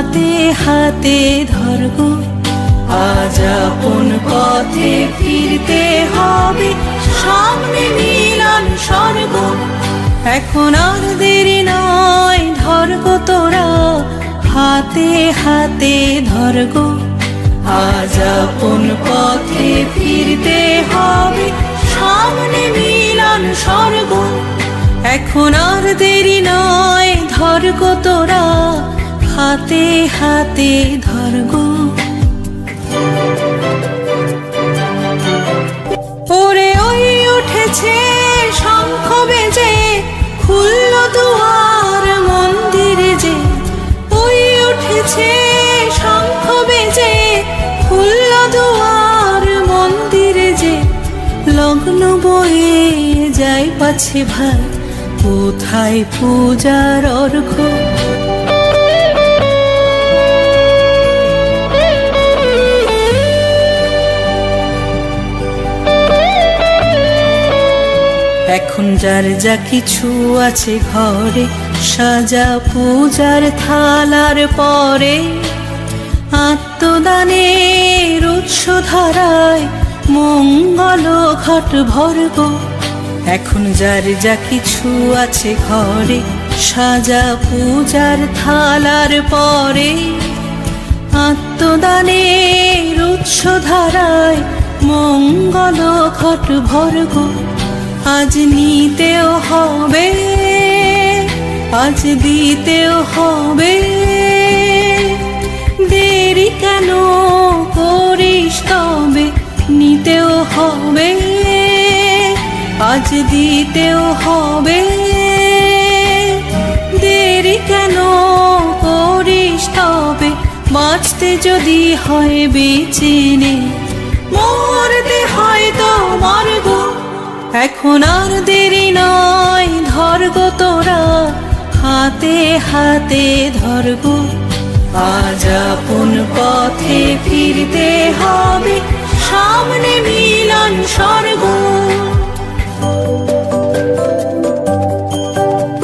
হাতে হাতে ধরগো, আজ আপন পথে ফিরতে হবে, সামনে মিলন স্বর্গ। এখন আর দেরি নয়, ধরগো তোরা হাতে হাতে ধরগো, আজ আপন পথে ফিরতে হবে, সামনে মিলন স্বর্গ। এখন আর দেরি নয়, ধরগো তোরা হাতে হাতে ধরগো। ওরে ওই উঠেছে শঙ্খ বেজে, খুলল দুয়ার মন্দিরে যে। ওই উঠেছে শঙ্খ বেজে, খুলল দুয়ার মন্দিরে যে। লগ্ন বয়ে যাই পাছে ভাই, কোথায় পূজার অর্ঘ্য। এখন যার যা কিছু আছে ঘরে, সাজা পূজার থালার পরে, আত্মদানের উৎস ধারায় মঙ্গল ঘট ভরগো। এখন যার যা কিছু আছে ঘরে, সাজা পূজার থালার পরে, আত্মদানের উৎস ধারায় মঙ্গল ঘট ভরগো। আজ নিতেও হবে, আজ দিতেও হবে, দেরি কেন করিস তবে, নিতেও হবে, আজ দিতেও হবে, দেরি কেন করিস তবে। বাঁচতে যদি হয় বেঁচে নে, মরতে হয় তো মরগো। এখন আর দেরি নয়, ধরগো তোরা হাতে হাতে ধরগো, আজ আপন পথে ফিরতে হবে, সামনে মিলন স্বর্গ।